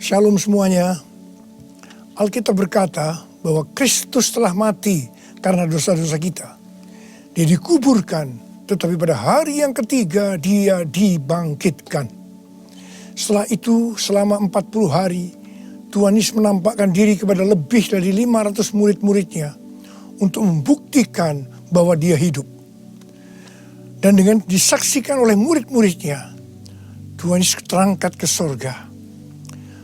Shalom semuanya. Alkitab berkata bahwa Kristus telah mati karena dosa-dosa kita. Dia dikuburkan, tetapi pada hari yang ketiga dia dibangkitkan. Setelah itu selama 40 hari Tuhan Yesus menampakkan diri kepada lebih dari 500 murid-muridnya untuk membuktikan bahwa dia hidup. Dan dengan disaksikan oleh murid-muridnya, Tuhan Yesus terangkat ke sorga.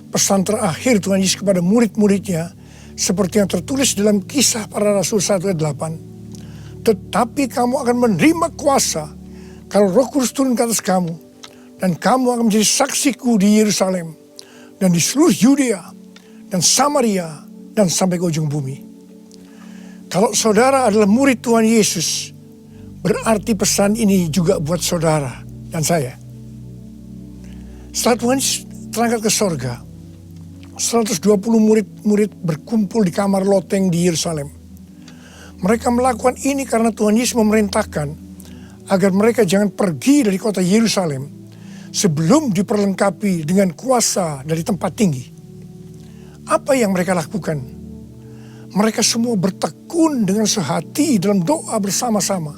Pesan terakhir Tuhan Yesus kepada murid-muridnya seperti yang tertulis dalam Kisah Para Rasul 1 ayat 8. Tetapi kamu akan menerima kuasa kalau Roh Kudus turun ke atas kamu, dan kamu akan menjadi saksiku di Yerusalem dan di seluruh Yudea dan Samaria dan sampai ke ujung bumi. Kalau saudara adalah murid Tuhan Yesus, berarti pesan ini juga buat saudara dan saya. Setelah Tuhan terangkat ke sorga, 120 murid-murid berkumpul di kamar loteng di Yerusalem. Mereka melakukan ini karena Tuhan Yesus memerintahkan agar mereka jangan pergi dari kota Yerusalem sebelum diperlengkapi dengan kuasa dari tempat tinggi. Apa yang mereka lakukan? Mereka semua bertekun dengan sehati dalam doa bersama-sama.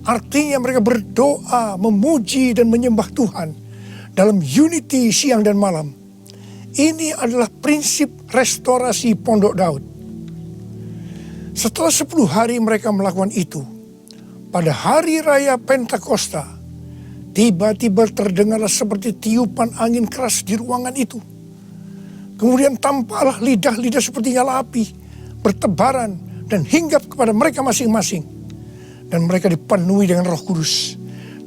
Artinya mereka berdoa, memuji dan menyembah Tuhan dalam unity siang dan malam. Ini adalah prinsip restorasi Pondok Daud. Setelah 10 hari mereka melakukan itu, pada hari raya Pentakosta, tiba-tiba terdengarlah seperti tiupan angin keras di ruangan itu. Kemudian tampaklah lidah-lidah seperti nyala api, bertebaran dan hinggap kepada mereka masing-masing. Dan mereka dipenuhi dengan Roh Kudus,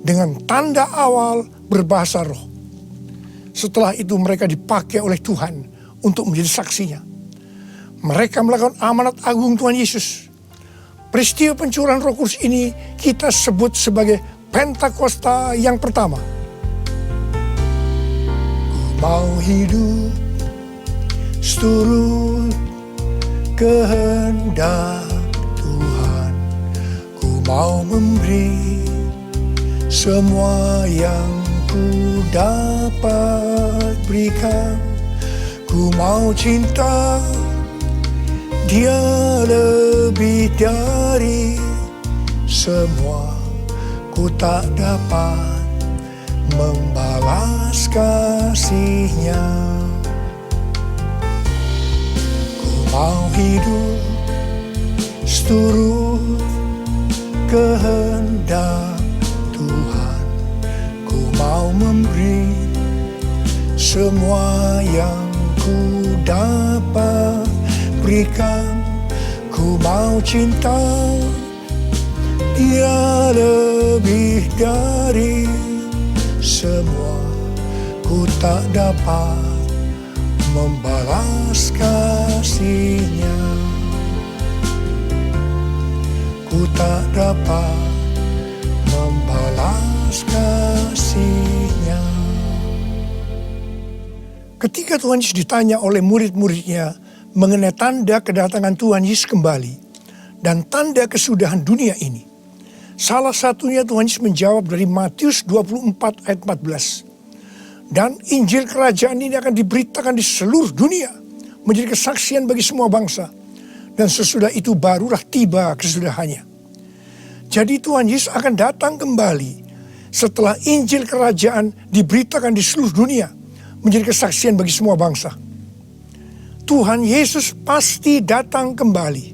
dengan tanda awal berbahasa roh. Setelah itu mereka dipakai oleh Tuhan untuk menjadi saksinya. Mereka melakukan amanat agung Tuhan Yesus. Peristiwa pencurahan Roh Kudus ini kita sebut sebagai Pentakosta yang pertama. Ku mau hidup seturut kehendak Tuhan. Ku mau memberi semua yang ku dapat berikan. Ku mau cinta Dia lebih dari semua. Ku tak dapat membalas kasih-Nya. Ku mau hidup seturut kehendak Tuhan. Ku mau memberi semua yang ku dapat berikan. Ku mau cinta Dia lebih dari semua. Ku tak dapat membalas kasih-Nya. Ku tak dapat membalas kasih-Nya. Ketika Tuhan Yesus ditanya oleh murid-muridnya mengenai tanda kedatangan Tuhan Yesus kembali dan tanda kesudahan dunia ini, salah satunya Tuhan Yesus menjawab dari Matius 24 ayat 14. Dan Injil kerajaan ini akan diberitakan di seluruh dunia, menjadi kesaksian bagi semua bangsa. Dan sesudah itu barulah tiba kesudahannya. Jadi Tuhan Yesus akan datang kembali setelah Injil kerajaan diberitakan di seluruh dunia, menjadi kesaksian bagi semua bangsa. Tuhan Yesus pasti datang kembali.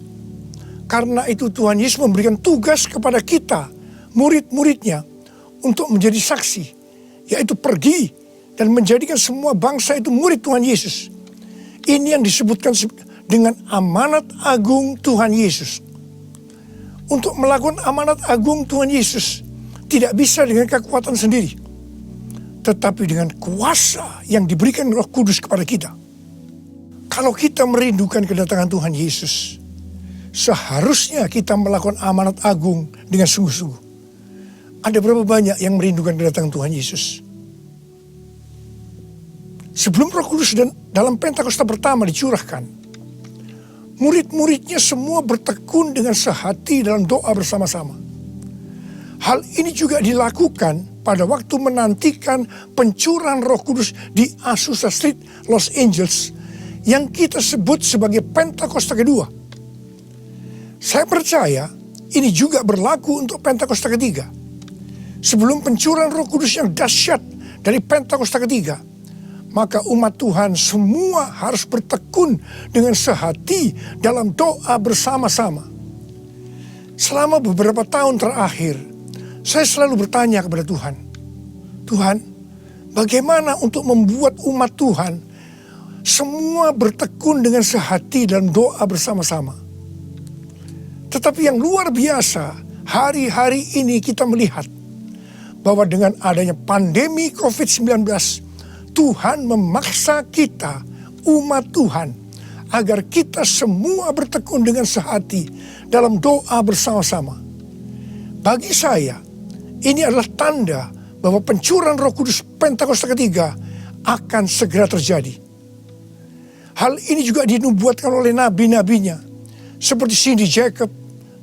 Karena itu Tuhan Yesus memberikan tugas kepada kita, murid-muridnya, untuk menjadi saksi. Yaitu pergi dan menjadikan semua bangsa itu murid Tuhan Yesus. Ini yang disebutkan dengan amanat agung Tuhan Yesus. Untuk melakukan amanat agung Tuhan Yesus tidak bisa dengan kekuatan sendiri, tetapi dengan kuasa yang diberikan Roh Kudus kepada kita. Kalau kita merindukan kedatangan Tuhan Yesus, seharusnya kita melakukan amanat agung dengan sungguh-sungguh. Ada berapa banyak yang merindukan kedatangan Tuhan Yesus? Sebelum Roh Kudus dan dalam Pentakosta pertama dicurahkan, murid-muridnya semua bertekun dengan sehati dalam doa bersama-sama. Hal ini juga dilakukan pada waktu menantikan pencurahan Roh Kudus di Azusa Street, Los Angeles, yang kita sebut sebagai Pentakosta kedua. Saya percaya ini juga berlaku untuk Pentakosta ketiga. Sebelum pencurahan Roh Kudus yang dahsyat dari Pentakosta ketiga, maka umat Tuhan semua harus bertekun dengan sehati dalam doa bersama-sama. Selama beberapa tahun terakhir, saya selalu bertanya kepada Tuhan, Tuhan, bagaimana untuk membuat umat Tuhan semua bertekun dengan sehati dalam doa bersama-sama. Tetapi yang luar biasa, hari-hari ini kita melihat bahwa dengan adanya pandemi COVID-19, Tuhan memaksa kita, umat Tuhan, agar kita semua bertekun dengan sehati dalam doa bersama-sama. Bagi saya, ini adalah tanda bahwa pencurahan Roh Kudus Pentakosta ketiga akan segera terjadi. Hal ini juga dinubuatkan oleh nabi-nabinya, seperti Cindy Jacob,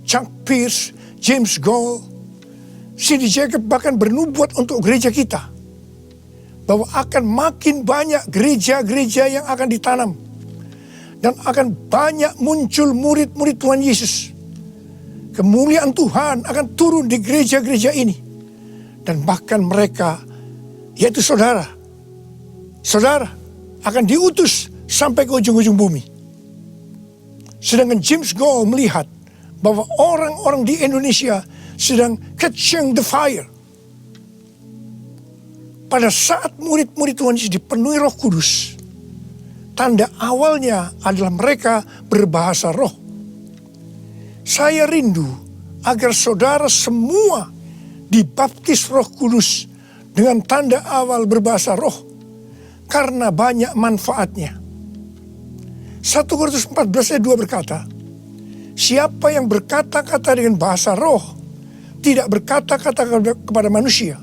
Chuck Pierce, James Goll. Cindy Jacob bahkan bernubuat untuk gereja kita, bahwa akan makin banyak gereja-gereja yang akan ditanam, dan akan banyak muncul murid-murid Tuhan Yesus. Kemuliaan Tuhan akan turun di gereja-gereja ini, dan bahkan mereka, yaitu saudara akan diutus sampai ke ujung-ujung bumi. Sedangkan James Goll melihat bahwa orang-orang di Indonesia sedang catching the fire. Pada saat murid-murid Tuhan Yesus dipenuhi Roh Kudus, tanda awalnya adalah mereka berbahasa roh. Saya rindu agar saudara semua dibaptis Roh Kudus dengan tanda awal berbahasa roh, karena banyak manfaatnya. 1 Korintus 14 ayat 2 berkata, siapa yang berkata-kata dengan bahasa roh, tidak berkata-kata kepada manusia,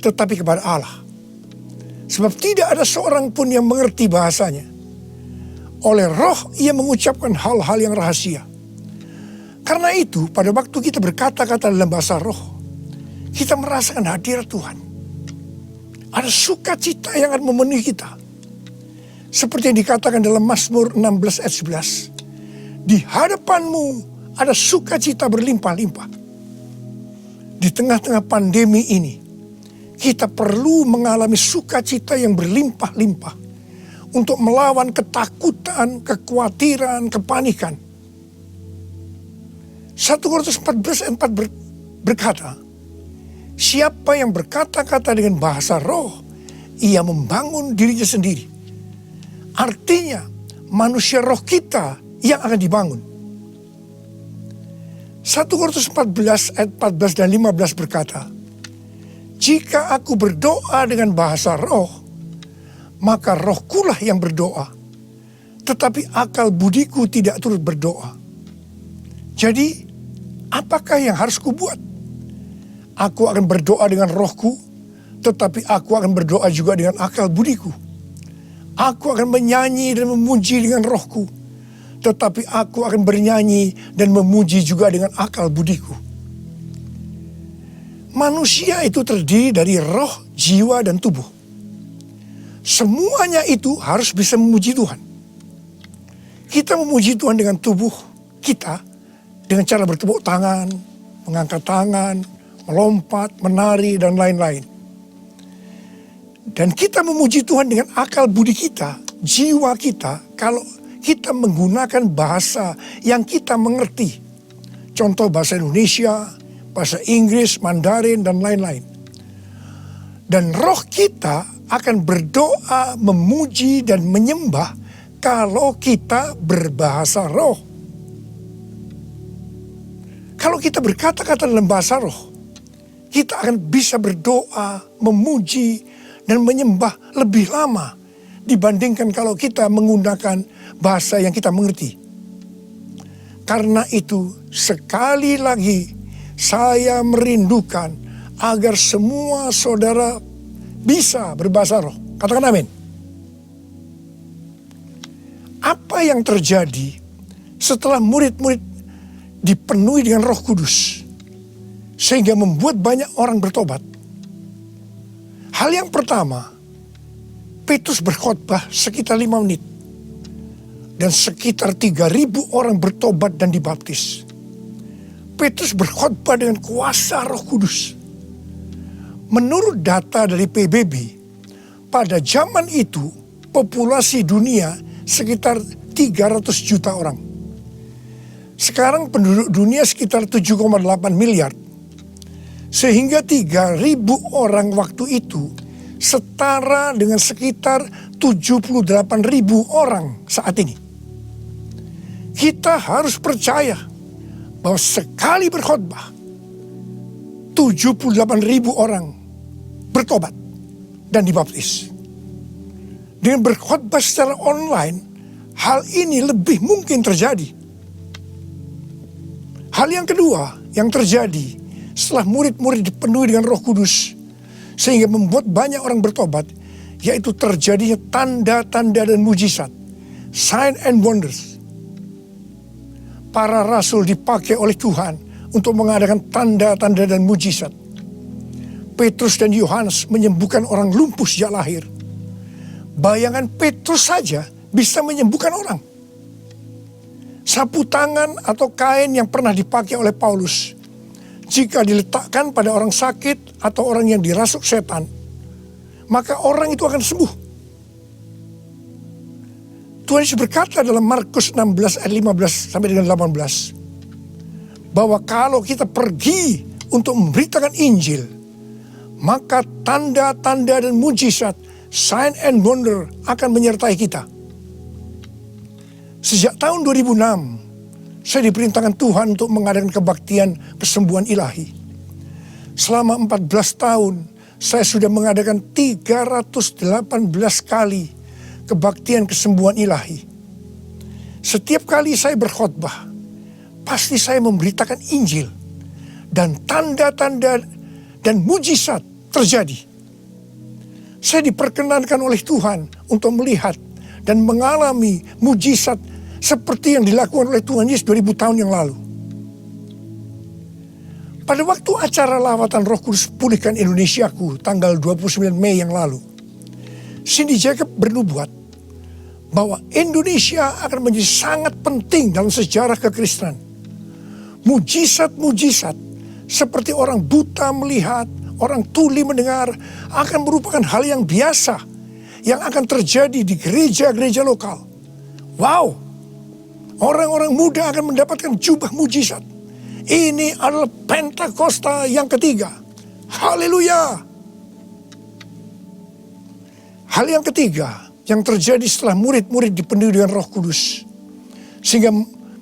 tetapi kepada Allah. Sebab tidak ada seorang pun yang mengerti bahasanya. Oleh roh ia mengucapkan hal-hal yang rahasia. Karena itu pada waktu kita berkata-kata dalam bahasa roh, kita merasakan hadirat Tuhan. Ada sukacita yang akan memenuhi kita. Seperti yang dikatakan dalam Mazmur 16 ayat 11. Di hadapanmu ada sukacita berlimpah-limpah. Di tengah-tengah pandemi ini, kita perlu mengalami sukacita yang berlimpah-limpah untuk melawan ketakutan, kekhawatiran, kepanikan. 1 Korintus 14 ayat 4 berkata, siapa yang berkata-kata dengan bahasa roh, ia membangun dirinya sendiri. Artinya, manusia roh kita yang akan dibangun. 1 Korintus 14 ayat 14 dan 15 berkata, jika aku berdoa dengan bahasa roh, maka rohkulah yang berdoa, tetapi akal budiku tidak turut berdoa. Jadi, apakah yang harus kubuat? Aku akan berdoa dengan rohku, tetapi aku akan berdoa juga dengan akal budiku. Aku akan menyanyi dan memuji dengan rohku, tetapi aku akan bernyanyi dan memuji juga dengan akal budiku. Manusia itu terdiri dari roh, jiwa, dan tubuh. Semuanya itu harus bisa memuji Tuhan. Kita memuji Tuhan dengan tubuh kita, dengan cara bertepuk tangan, mengangkat tangan, melompat, menari, dan lain-lain. Dan kita memuji Tuhan dengan akal budi kita, jiwa kita, kalau kita menggunakan bahasa yang kita mengerti. Contoh bahasa Indonesia, bahasa Inggris, Mandarin, dan lain-lain. Dan roh kita akan berdoa, memuji, dan menyembah kalau kita berbahasa roh. Kalau kita berkata-kata dalam bahasa roh, kita akan bisa berdoa, memuji, dan menyembah lebih lama dibandingkan kalau kita menggunakan bahasa yang kita mengerti. Karena itu, sekali lagi saya merindukan agar semua saudara bisa berbahasa roh. Katakan amin. Apa yang terjadi setelah murid-murid dipenuhi dengan Roh Kudus, sehingga membuat banyak orang bertobat? Hal yang pertama, Petrus berkhotbah sekitar 5 menit. Dan sekitar 3.000 orang bertobat dan dibaptis. Petrus berkhotbah dengan kuasa Roh Kudus. Menurut data dari PBB, pada zaman itu populasi dunia sekitar 300 juta orang. Sekarang penduduk dunia sekitar 7,8 miliar. Sehingga 3.000 orang waktu itu setara dengan sekitar 78.000 orang saat ini. Kita harus percaya bahwa sekali berkhotbah 78.000 orang bertobat dan dibaptis. Dengan berkhotbah secara online, hal ini lebih mungkin terjadi. Hal yang kedua yang terjadi setelah murid-murid dipenuhi dengan Roh Kudus sehingga membuat banyak orang bertobat, yaitu terjadinya tanda-tanda dan mujizat, sign and wonders. Para rasul dipakai oleh Tuhan untuk mengadakan tanda-tanda dan mujizat. Petrus dan Yohanes menyembuhkan orang lumpuh sejak lahir. Bayangan Petrus saja bisa menyembuhkan orang. Sapu tangan atau kain yang pernah dipakai oleh Paulus, jika diletakkan pada orang sakit atau orang yang dirasuk setan, maka orang itu akan sembuh. Tuhan Yesus berkata dalam Markus 16 ayat 15 sampai dengan 18, bahwa kalau kita pergi untuk memberitakan Injil, maka tanda-tanda dan mujizat, sign and wonder akan menyertai kita. Sejak tahun 2006, saya diperintahkan Tuhan untuk mengadakan kebaktian kesembuhan ilahi. Selama 14 tahun, saya sudah mengadakan 318 kali kebaktian kesembuhan ilahi. Setiap kali saya berkhotbah, pasti saya memberitakan Injil. Dan tanda-tanda dan mujizat terjadi. Saya diperkenankan oleh Tuhan untuk melihat dan mengalami mujizat seperti yang dilakukan oleh Tuhan Yesus 2000 tahun yang lalu. Pada waktu acara lawatan Roh Kudus Pulihkan Indonesiaku tanggal 29 Mei yang lalu, Cindy Jacob bernubuat bahwa Indonesia akan menjadi sangat penting dalam sejarah kekristenan. Mujizat-mujizat seperti orang buta melihat, orang tuli mendengar akan merupakan hal yang biasa yang akan terjadi di gereja-gereja lokal. Wow, orang-orang muda akan mendapatkan jubah mujizat. Ini adalah Pentakosta yang ketiga. Haleluya. Hal yang ketiga yang terjadi setelah murid-murid dipenuhi dengan Roh Kudus, sehingga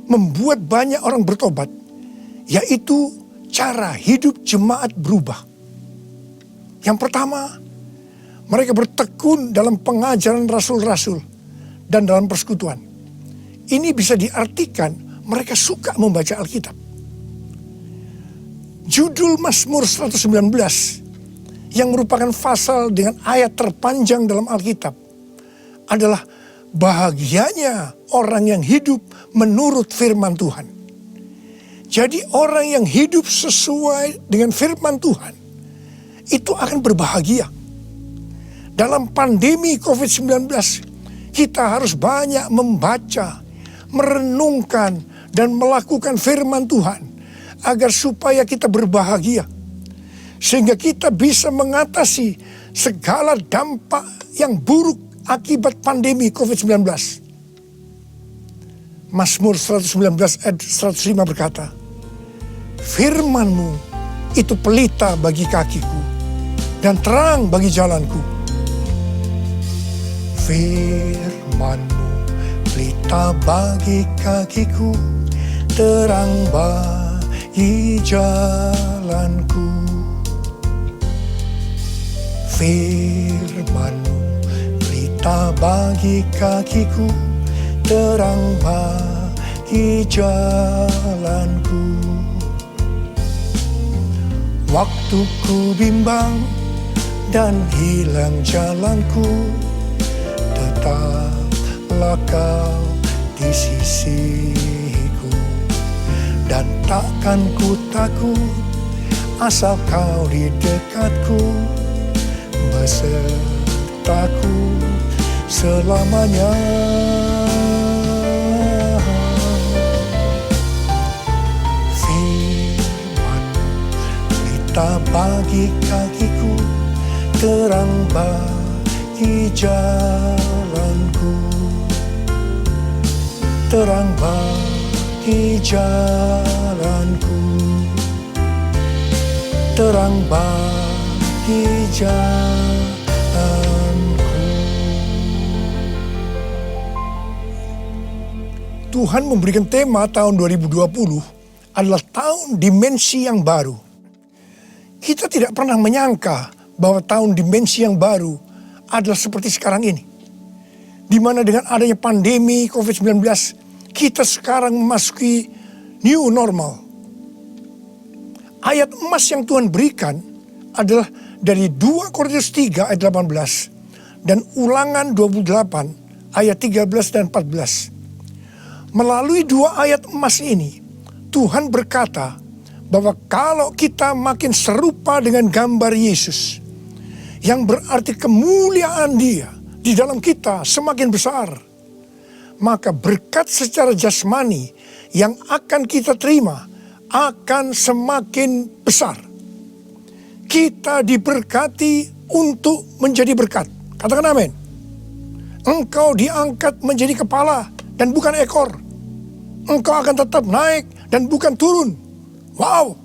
membuat banyak orang bertobat, yaitu cara hidup jemaat berubah. Yang pertama, mereka bertekun dalam pengajaran rasul-rasul dan dalam persekutuan. Ini bisa diartikan mereka suka membaca Alkitab. Judul Mazmur 119 yang merupakan pasal dengan ayat terpanjang dalam Alkitab adalah bahagianya orang yang hidup menurut firman Tuhan. Jadi orang yang hidup sesuai dengan firman Tuhan itu akan berbahagia. Dalam pandemi COVID-19 kita harus banyak membaca, merenungkan dan melakukan firman Tuhan agar supaya kita berbahagia. Sehingga kita bisa mengatasi segala dampak yang buruk akibat pandemi COVID-19. Mazmur 119 ayat 105 berkata, firman-Mu itu pelita bagi kakiku dan terang bagi jalanku. Firman-Mu pelita bagi kakiku, terang bagi jalanku. Firman-Mu pelita bagi kakiku, terang bagi jalanku. Waktu ku bimbang dan hilang jalanku, tetaplah Kau di sisiku. Dan takkan ku takut asal Kau di dekatku, sertaku selamanya. Firman-Mu pelita bagi kakiku, terang bagi jalanku, terang bagi jalanku, terang bagi jalanku. Tuhan memberikan tema tahun 2020 adalah tahun dimensi yang baru. Kita tidak pernah menyangka bahwa tahun dimensi yang baru adalah seperti sekarang ini, di mana dengan adanya pandemi COVID-19, kita sekarang memasuki new normal. Ayat emas yang Tuhan berikan adalah dari 2 Korintus 3 ayat 18 dan Ulangan 28 ayat 13 dan 14. Melalui 2 ayat emas ini, Tuhan berkata bahwa kalau kita makin serupa dengan gambar Yesus, yang berarti kemuliaan Dia di dalam kita semakin besar, maka berkat secara jasmani yang akan kita terima akan semakin besar. Kita diberkati untuk menjadi berkat. Katakan amin. Engkau diangkat menjadi kepala dan bukan ekor. Engkau akan tetap naik dan bukan turun. Wow.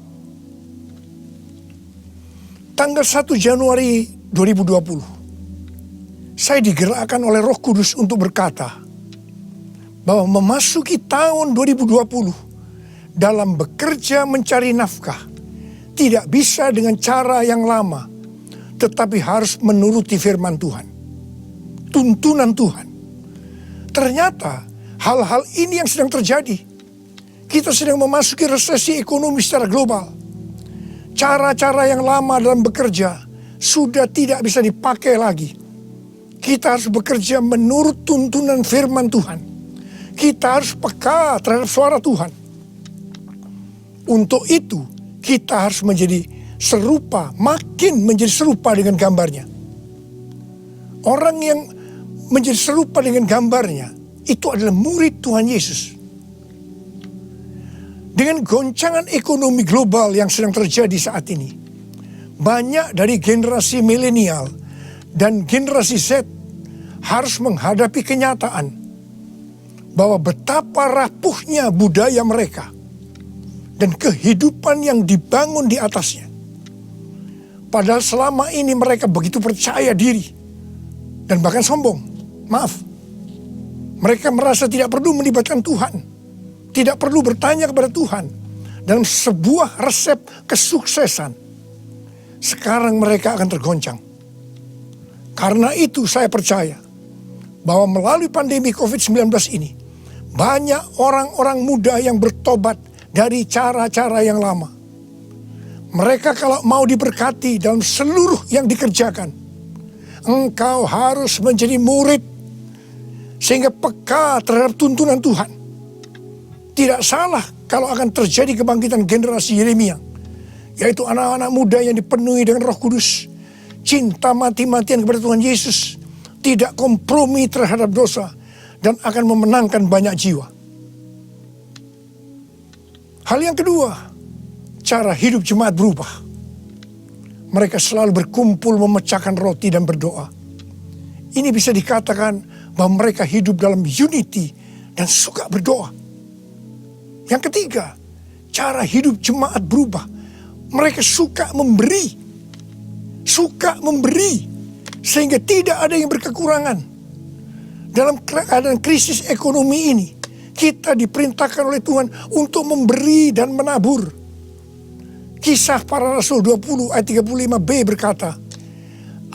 Tanggal 1 Januari 2020, saya digerakkan oleh Roh Kudus untuk berkata bahwa memasuki tahun 2020 dalam bekerja mencari nafkah tidak bisa dengan cara yang lama, tetapi harus menuruti firman Tuhan, tuntunan Tuhan. Ternyata hal-hal ini yang sedang terjadi. Kita sedang memasuki resesi ekonomi secara global. Cara-cara yang lama dalam bekerja sudah tidak bisa dipakai lagi. Kita harus bekerja menurut tuntunan firman Tuhan. Kita harus peka terhadap suara Tuhan. Untuk itu, kita harus menjadi serupa, makin menjadi serupa dengan gambarnya. Orang yang menjadi serupa dengan gambarnya, itu adalah murid Tuhan Yesus. Dengan goncangan ekonomi global yang sedang terjadi saat ini, banyak dari generasi milenial dan generasi Z harus menghadapi kenyataan bahwa betapa rapuhnya budaya mereka dan kehidupan yang dibangun di atasnya. Padahal selama ini mereka begitu percaya diri dan bahkan sombong. Maaf, mereka merasa tidak perlu melibatkan Tuhan, tidak perlu bertanya kepada Tuhan dalam sebuah resep kesuksesan. Sekarang mereka akan tergoncang. Karena itu saya percaya bahwa melalui pandemi COVID-19 ini, banyak orang-orang muda yang bertobat dari cara-cara yang lama. Mereka kalau mau diberkati dalam seluruh yang dikerjakan, engkau harus menjadi murid sehingga peka terhadap tuntunan Tuhan. Tidak salah kalau akan terjadi kebangkitan generasi Yeremia, yaitu anak-anak muda yang dipenuhi dengan Roh Kudus, cinta mati-matian kepada Tuhan Yesus, tidak kompromi terhadap dosa, dan akan memenangkan banyak jiwa. Hal yang kedua, cara hidup jemaat berubah. Mereka selalu berkumpul memecahkan roti dan berdoa. Ini bisa dikatakan bahwa mereka hidup dalam unity dan suka berdoa. Yang ketiga, cara hidup jemaat berubah. Mereka suka memberi. Suka memberi. Sehingga tidak ada yang berkekurangan. Dalam keadaan krisis ekonomi ini, kita diperintahkan oleh Tuhan untuk memberi dan menabur. Kisah Para Rasul 20 ayat 35b berkata,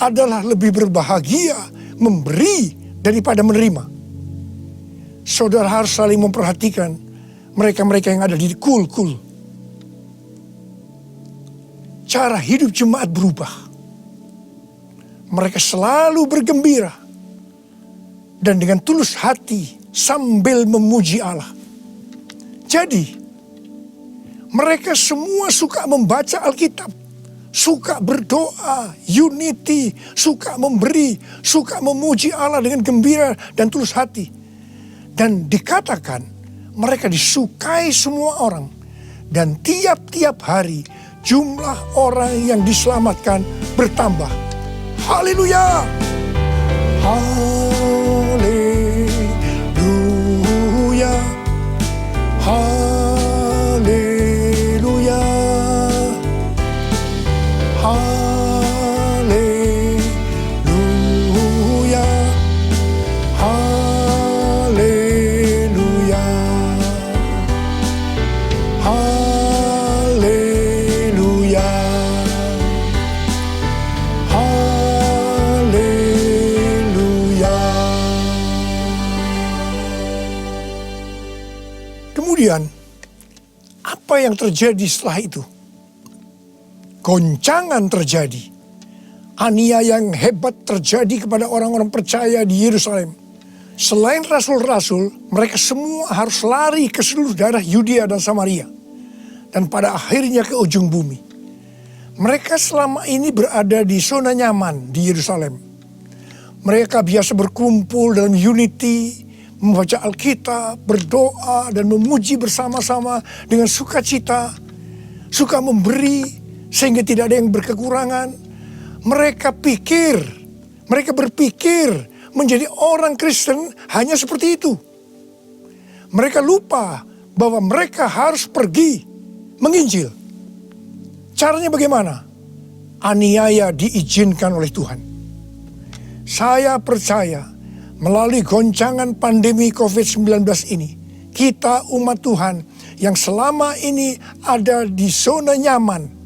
adalah lebih berbahagia memberi daripada menerima. Saudara harus saling memperhatikan mereka-mereka yang ada di kul-kul. Cara hidup jemaat berubah. Mereka selalu bergembira dan dengan tulus hati sambil memuji Allah. Jadi, mereka semua suka membaca Alkitab suka berdoa, unity, suka memberi, suka memuji Allah dengan gembira dan tulus hati. Dan dikatakan mereka disukai semua orang. Dan tiap-tiap hari jumlah orang yang diselamatkan bertambah. Haleluya! Haleluya! Haleluya! Haleluya! Haleluya! Haleluya! Haleluya! Kemudian, apa yang terjadi setelah itu? Goncangan terjadi. Aniaya yang hebat terjadi kepada orang-orang percaya di Yerusalem. Selain rasul-rasul, mereka semua harus lari ke seluruh daerah Yudea dan Samaria. Dan pada akhirnya ke ujung bumi. Mereka selama ini berada di zona nyaman di Yerusalem. Mereka biasa berkumpul dalam unity, membaca Alkitab, berdoa, dan memuji bersama-sama dengan sukacita. Suka memberi, sehingga tidak ada yang berkekurangan. Mereka berpikir menjadi orang Kristen hanya seperti itu. Mereka lupa bahwa mereka harus pergi menginjil. Caranya bagaimana? Aniaya diizinkan oleh Tuhan. Saya percaya melalui goncangan pandemi COVID-19 ini, kita umat Tuhan yang selama ini ada di zona nyaman,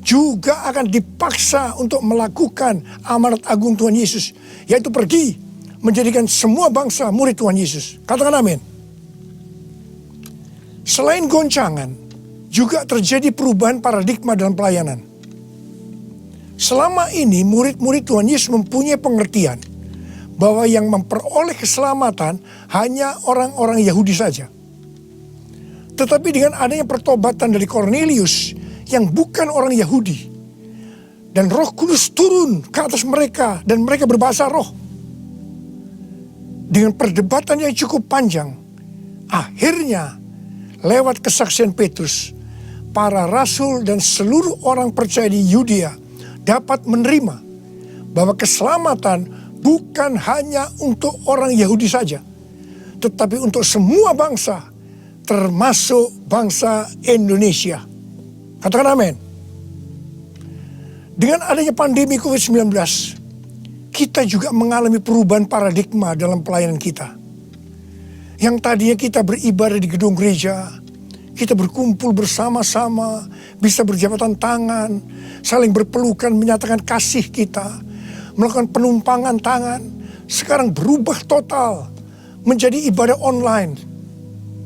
juga akan dipaksa untuk melakukan amanat agung Tuhan Yesus, yaitu pergi menjadikan semua bangsa murid Tuhan Yesus. Katakan amin. Selain goncangan, juga terjadi perubahan paradigma dalam pelayanan. Selama ini murid-murid Tuhan Yesus mempunyai pengertian bahwa yang memperoleh keselamatan hanya orang-orang Yahudi saja. Tetapi dengan adanya pertobatan dari Kornelius yang bukan orang Yahudi, dan Roh Kudus turun ke atas mereka dan mereka berbahasa roh. Dengan perdebatan yang cukup panjang, akhirnya lewat kesaksian Petrus, para rasul dan seluruh orang percaya di Yudea dapat menerima bahwa keselamatan bukan hanya untuk orang Yahudi saja, tetapi untuk semua bangsa, termasuk bangsa Indonesia. Katakan amin. Dengan adanya pandemi COVID-19, kita juga mengalami perubahan paradigma dalam pelayanan kita. Yang tadinya kita beribadah di gedung gereja, kita berkumpul bersama-sama, bisa berjabatan tangan, saling berpelukan, menyatakan kasih kita, melakukan penumpangan tangan. Sekarang berubah total menjadi ibadah online.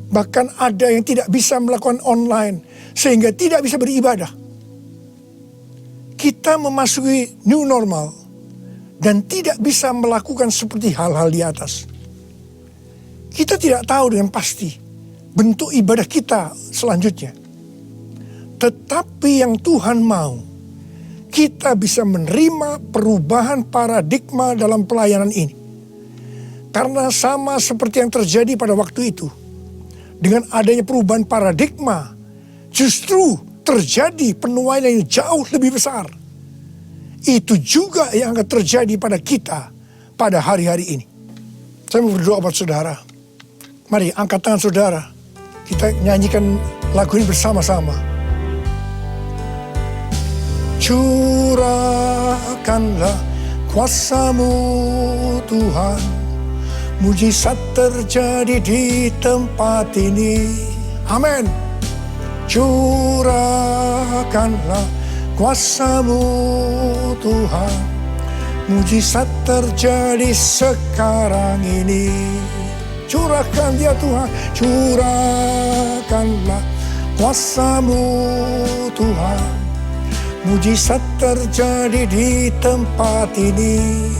Bahkan ada yang tidak bisa melakukan online, sehingga tidak bisa beribadah. Kita memasuki new normal dan tidak bisa melakukan seperti hal-hal di atas. Kita tidak tahu dengan pasti bentuk ibadah kita selanjutnya. Tetapi yang Tuhan mau, kita bisa menerima perubahan paradigma dalam pelayanan ini. Karena sama seperti yang terjadi pada waktu itu, dengan adanya perubahan paradigma, justru terjadi penuaian yang jauh lebih besar. Itu juga yang akan terjadi pada kita pada hari-hari ini. Saya mau berdoa buat saudara. Mari angkat tangan saudara. Kita nyanyikan lagu ini bersama-sama. Curahkanlah kuasa-Mu Tuhan, mujizat terjadi di tempat ini. Amin. Curahkanlah kuasa-Mu Tuhan, mujizat terjadi sekarang ini. Curahkan ya Tuhan, curahkanlah kuasa-Mu Tuhan, mujizat terjadi di tempat ini.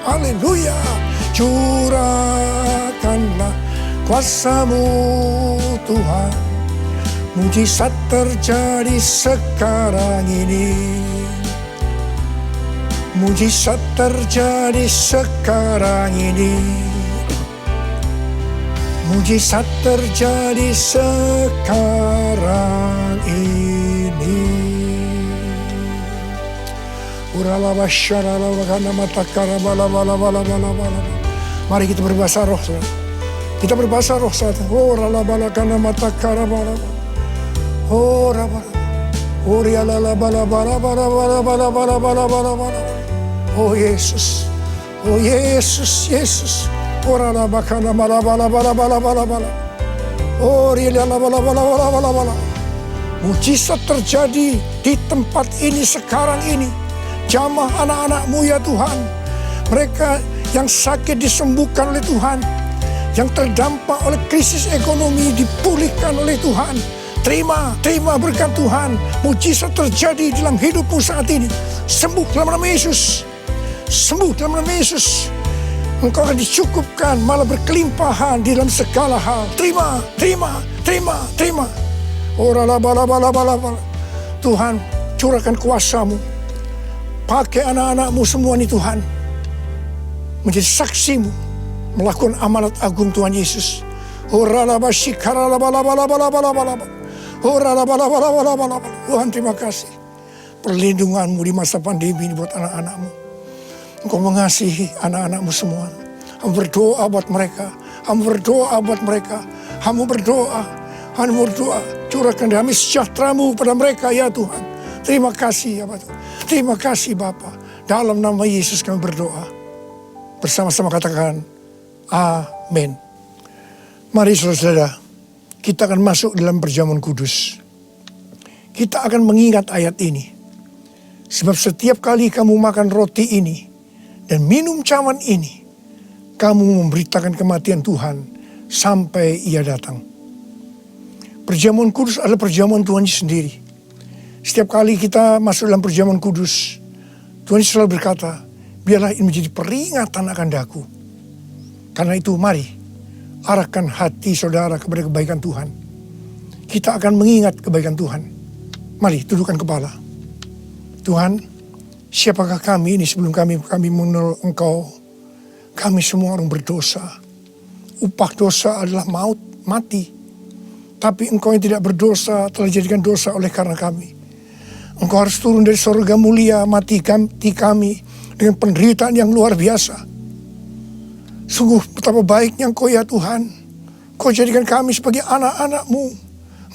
Haleluya. Curahkanlah kuasa-Mu Tuhan, Mujizat terjadi sekarang ini. Mujizat terjadi sekarang ini. Mujizat terjadi sekarang ini. Mari kita berbahasa roh. Kita berbahasa roh saat ini. Oh Yesus, oh Yesus, Yesus. Mujizat terjadi di tempat ini sekarang ini. Jamah anak-anak-Mu ya Tuhan. Mereka yang sakit disembuhkan oleh Tuhan. Yang terdampak oleh krisis ekonomi dipulihkan oleh Tuhan. Terima berkat Tuhan. Mujizat terjadi dalam hidupmu saat ini. Sembuh dalam nama Yesus. Sembuh dalam nama Yesus. Engkau akan dicukupkan, malah berkelimpahan di dalam segala hal. Terima. Tuhan, curahkan kuasa-Mu. Pakai anak-anak-Mu semua ini Tuhan. Menjadi saksi-Mu. Melakukan amanat agung Tuhan Yesus. Tuhan, terima kasih. Perlindungan-Mu di masa pandemi ini buat anak-anak-Mu. Engkau mengasihi anak-anak-Mu semua. Hamba berdoa buat mereka. Hamba berdoa. Curahkan damai sejahtera-Mu pada mereka ya Tuhan. Terima kasih ya Bapak. Terima kasih Bapa. Dalam nama Yesus kami berdoa. Bersama-sama katakan amin. Mari saudara-saudara, kita akan masuk dalam perjamuan kudus. Kita akan mengingat ayat ini. Sebab setiap kali kamu makan roti ini dan minum cawan ini, kamu memberitakan kematian Tuhan sampai Ia datang. Perjamuan kudus adalah perjamuan Tuhan sendiri. Setiap kali kita masuk dalam perjamuan kudus, Tuhan selalu berkata, biarlah ini menjadi peringatan akan daku. Karena itu mari, arahkan hati saudara kepada kebaikan Tuhan. Kita akan mengingat kebaikan Tuhan. Mari, tundukkan kepala. Tuhan, siapakah kami ini sebelum kami mengenal Engkau? Kami semua orang berdosa. Upah dosa adalah maut, mati. Tapi Engkau yang tidak berdosa telah dijadikan dosa oleh karena kami. Engkau harus turun dari surga mulia, mati kami dengan penderitaan yang luar biasa. Sungguh betapa baiknya Engkau ya Tuhan. Engkau jadikan kami sebagai anak-anak-Mu.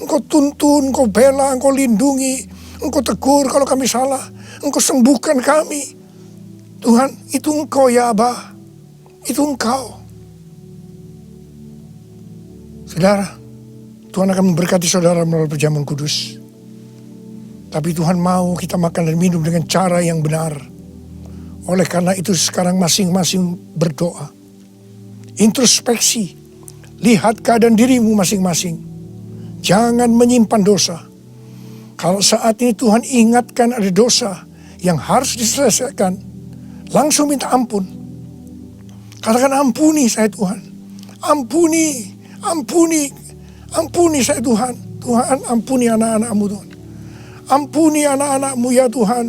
Engkau tuntun, Engkau bela, Engkau lindungi. Engkau tegur kalau kami salah. Engkau sembuhkan kami. Tuhan, itu Engkau ya Abah. Itu Engkau. Saudara, Tuhan akan memberkati saudara melalui perjamuan kudus. Tapi Tuhan mau kita makan dan minum dengan cara yang benar. Oleh karena itu sekarang masing-masing berdoa. Introspeksi. Lihat keadaan dirimu masing-masing. Jangan menyimpan dosa. Kalau saat ini Tuhan ingatkan ada dosa yang harus diselesaikan, langsung minta ampun. Katakan ampuni saya Tuhan. Ampuni saya Tuhan. Tuhan ampuni anak-anak-Mu Tuhan. Ampuni anak-anak-Mu ya Tuhan.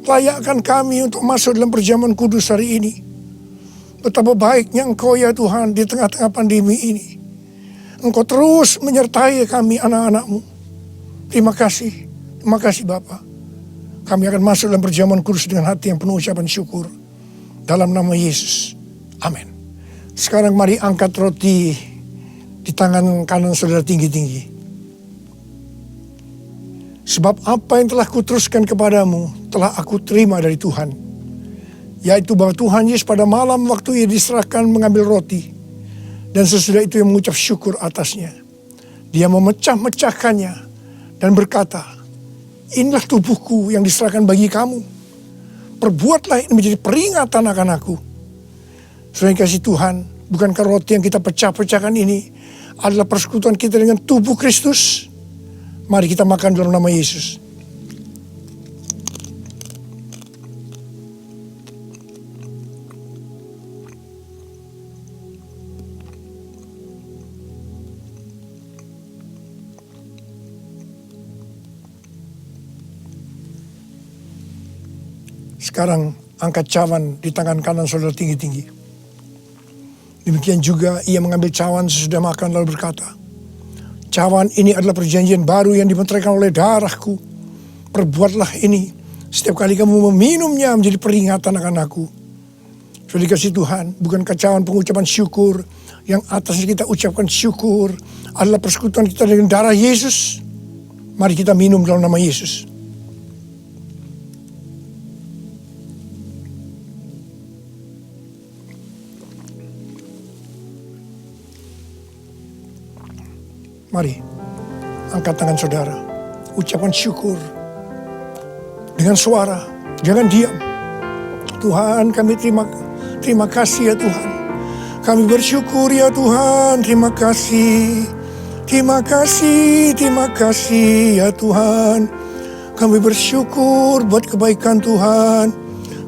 Layakkan kami untuk masuk dalam perjamuan kudus hari ini. Betapa baiknya Engkau ya Tuhan di tengah-tengah pandemi ini. Engkau terus menyertai kami anak-anak-Mu. Terima kasih Bapa. Kami akan masuk dalam perjamuan kudus dengan hati yang penuh ucapan syukur. Dalam nama Yesus. Amin. Sekarang mari angkat roti di tangan kanan saudara tinggi-tinggi. Sebab apa yang telah kuteruskan kepadamu telah aku terima dari Tuhan. Yaitu bahwa Tuhan Yesus pada malam waktu Ia diserahkan mengambil roti. Dan sesudah itu Ia mengucap syukur atasnya. Dia memecah-mecahkannya dan berkata, inilah tubuhku yang diserahkan bagi kamu. Perbuatlah ini menjadi peringatan akan aku. Saudara yang kasih Tuhan, bukankah roti yang kita pecah-pecahkan ini adalah persekutuan kita dengan tubuh Kristus? Mari kita makan dalam nama Yesus. Sekarang angkat cawan di tangan kanan saudara tinggi-tinggi. Demikian juga ia mengambil cawan sesudah makan lalu berkata, cawan ini adalah perjanjian baru yang dimeteraikan oleh darahku. Perbuatlah ini setiap kali kamu meminumnya menjadi peringatan akan aku. Sudah dikasih Tuhan, bukan cawan pengucapan syukur. Yang atasnya kita ucapkan syukur adalah persekutuan kita dengan darah Yesus. Mari kita minum dalam nama Yesus. Mari, angkat tangan saudara, ucapkan syukur dengan suara, jangan diam. Tuhan, kami terima kasih ya Tuhan. Kami bersyukur ya Tuhan, terima kasih. Terima kasih ya Tuhan. Kami bersyukur buat kebaikan Tuhan.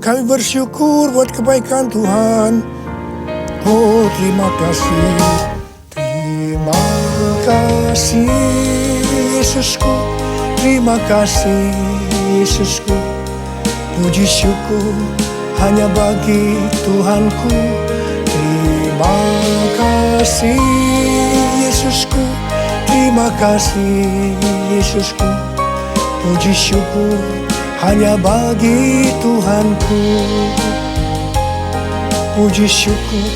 Kami bersyukur buat kebaikan Tuhan. Oh, terima kasih. Terima kasih Yesusku. Terima kasih Yesusku. Puji syukur hanya bagi Tuhanku. Terima kasih Yesusku. Terima kasih Yesusku. Puji syukur hanya bagi Tuhanku. Puji syukur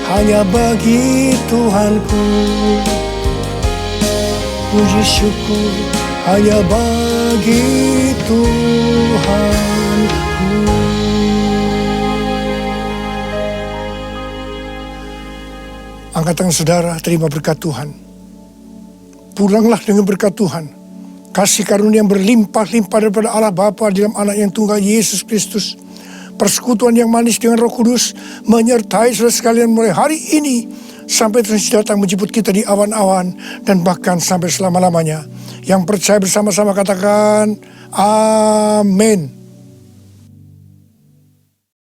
hanya bagi Tuhanku. Puji syukur hanya bagi Tuhanku. Angkat tangan saudara, terima berkat Tuhan. Pulanglah dengan berkat Tuhan. Kasih karunia yang berlimpah-limpah daripada Allah Bapa dalam anak yang tunggal Yesus Kristus. Persekutuan yang manis dengan Roh Kudus menyertai saudara sekalian mulai hari ini sampai Tuhan datang menjemput kita di awan-awan dan bahkan sampai selama-lamanya. Yang percaya bersama-sama katakan amin.